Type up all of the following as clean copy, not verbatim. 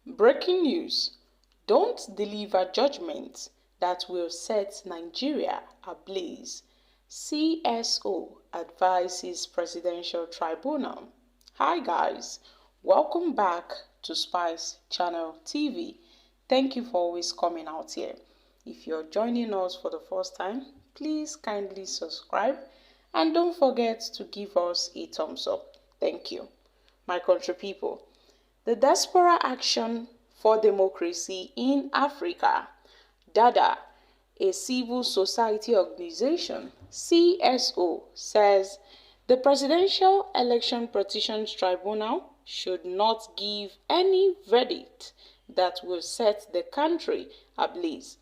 Breaking news: don't deliver judgment that will set Nigeria ablaze. CSO advises Presidential Tribunal. Hi guys, welcome back to Spice Channel TV. Thank you for always coming out here. If you're joining us for the first time, please kindly subscribe and don't forget to give us a thumbs up. Thank you. My country people, the Diaspora Action for Democracy in Africa, DADA, a civil society organization, CSO, says the Presidential Election Petitions Tribunal should not give any verdict that will set the country ablaze.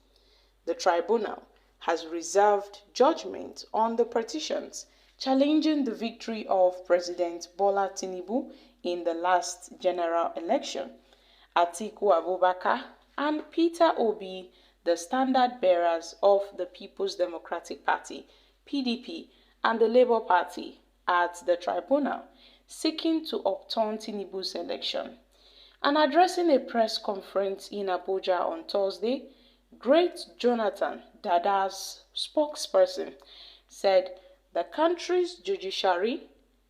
The tribunal has reserved judgment on the petitions challenging the victory of President Bola Tinubu in the last general election. Atiku Abubakar and Peter Obi, the standard bearers of the People's Democratic Party, PDP, and the Labour Party at the tribunal, seeking to overturn Tinubu's election. And addressing a press conference in Abuja on Thursday, Great Jonathan, Dada's spokesperson, said the country's judiciary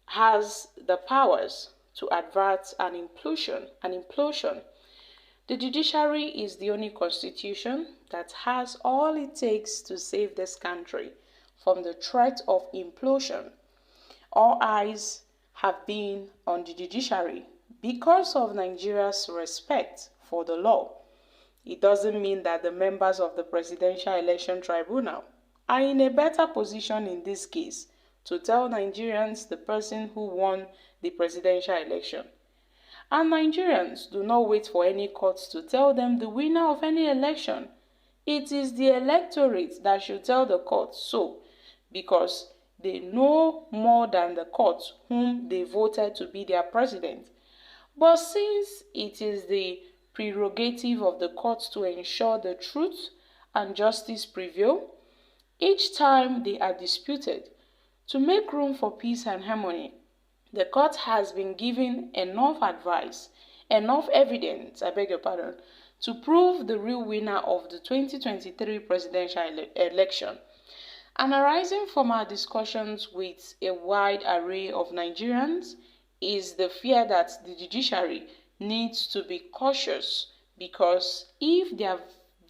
has the powers to avert an implosion. The judiciary is the only constitution that has all it takes to save this country from the threat of implosion. All eyes have been on the judiciary because of Nigeria's respect for the law. It doesn't mean that the members of the Presidential Election Tribunal are in a better position in this case to tell Nigerians the person who won the presidential election. And Nigerians do not wait for any court to tell them the winner of any election. It is the electorate that should tell the court so, because they know more than the court whom they voted to be their president. But since it is the prerogative of the court to ensure the truth and justice prevail, each time they are disputed, to make room for peace and harmony, the court has been given enough advice, enough evidence, to prove the real winner of the 2023 presidential election. And arising from our discussions with a wide array of Nigerians is the fear that the judiciary needs to be cautious, because if their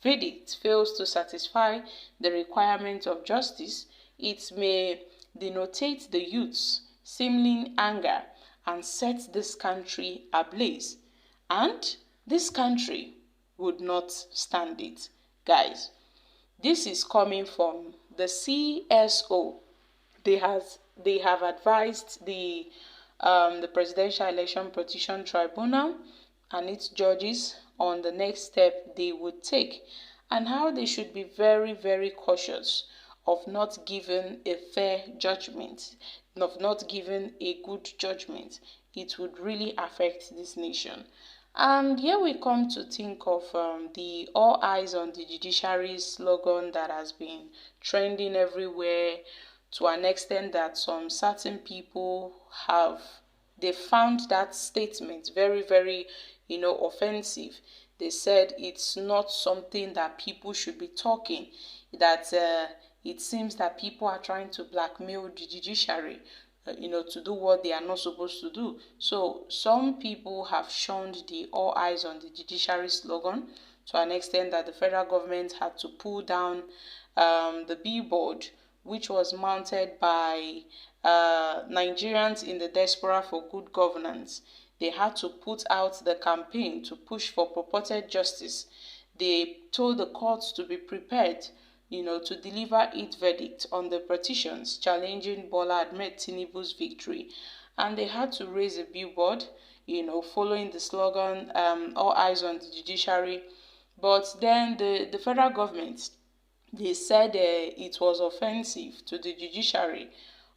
verdict fails to satisfy the requirements of justice, it may denotate the youth's seeming anger and set this country ablaze. And this country would not stand it. Guys, this is coming from the CSO. They have advised the Presidential Election Petition Tribunal and its judges on the next step they would take and how they should be very, very cautious of not giving a fair judgment, of not giving a good judgment. It would really affect this nation. And here we come to think of the All Eyes on the Judiciary slogan that has been trending everywhere, to an extent that some certain people they found that statement very, very, offensive. They said it's not something that people should be talking, that it seems that people are trying to blackmail the judiciary, to do what they are not supposed to do. So some people have shunned the All Eyes on the Judiciary slogan to an extent that the federal government had to pull down the billboard, which was mounted by Nigerians in the diaspora for good governance. They had to put out the campaign to push for purported justice. They told the courts to be prepared, to deliver its verdict on the petitions challenging Bola Ahmed Tinubu's victory. And they had to raise a billboard, following the slogan, All Eyes on the Judiciary. But then the federal government, they said it was offensive to the judiciary.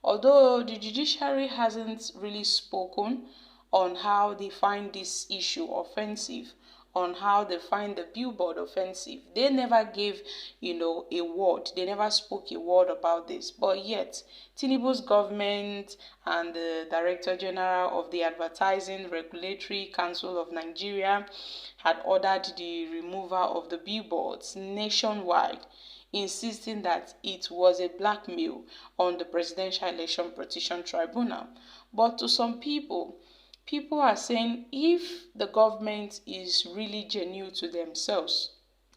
Although the judiciary hasn't really spoken on how they find this issue offensive, on how they find the Billboard offensive. They never gave, a word. They never spoke a word about this. But yet, Tinubu's government and the Director General of the Advertising Regulatory Council of Nigeria had ordered the removal of the billboards nationwide, insisting that it was a blackmail on the Presidential Election Petition Tribunal. But to some people are saying if the government is really genuine to themselves,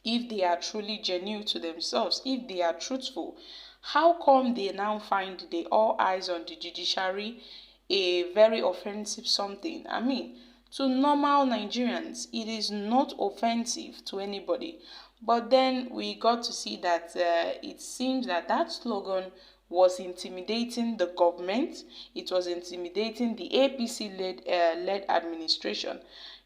if they are truly genuine to themselves, if they are truthful, how come they now find the all eyes on the judiciary a very offensive something? I mean, to normal Nigerians, it is not offensive to anybody. But then we got to see that it seems that that slogan was intimidating the government. It was intimidating the APC-led administration.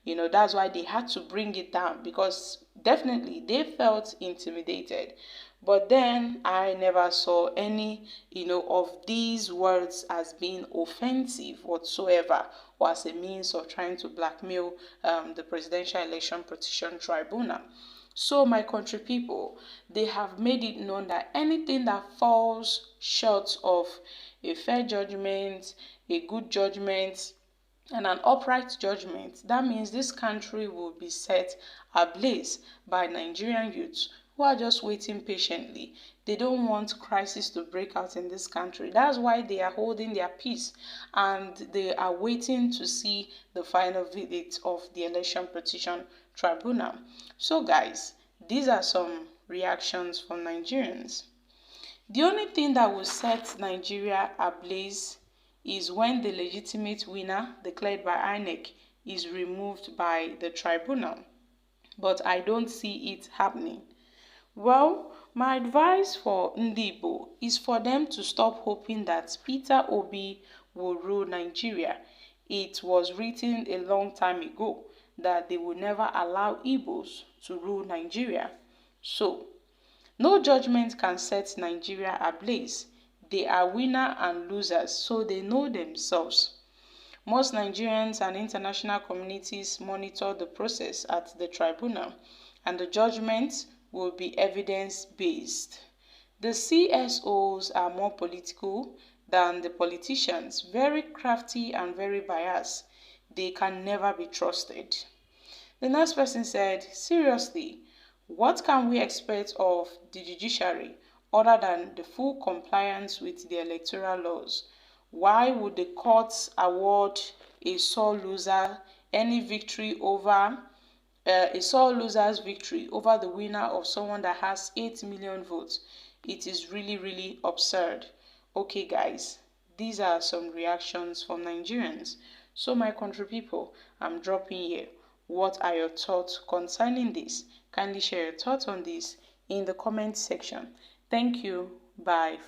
That's why they had to bring it down, because definitely they felt intimidated. But then I never saw any, of these words as being offensive whatsoever, or as a means of trying to blackmail the Presidential Election Petition Tribunal. So my country people, they have made it known that anything that falls short of a fair judgment, a good judgment, and an upright judgment, that means this country will be set ablaze by Nigerian youths who are just waiting patiently. They don't want crisis to break out in this country. That's why they are holding their peace and they are waiting to see the final verdict of the Election Petition Tribunal. So guys, these are some reactions from Nigerians. The only thing that will set Nigeria ablaze is when the legitimate winner declared by INEC is removed by the tribunal. But I don't see it happening. Well, my advice for Ndi Igbo is for them to stop hoping that Peter Obi will rule Nigeria. It was written a long time ago that they will never allow Igbos to rule Nigeria. So, no judgment can set Nigeria ablaze. They are winners and losers, so they know themselves. Most Nigerians and international communities monitor the process at the tribunal, and the judgment will be evidence-based. The CSOs are more political than the politicians, very crafty and very biased. They can never be trusted. The next person said, seriously, what can we expect of the judiciary other than the full compliance with the electoral laws? Why would the courts award a sore loser any victory over a sore loser's victory over the winner of someone that has 8 million votes? It is really, really absurd. Okay, guys, these are some reactions from Nigerians. So, my country people, I'm dropping here. What are your thoughts concerning this? Kindly share your thoughts on this in the comment section. Thank you. Bye.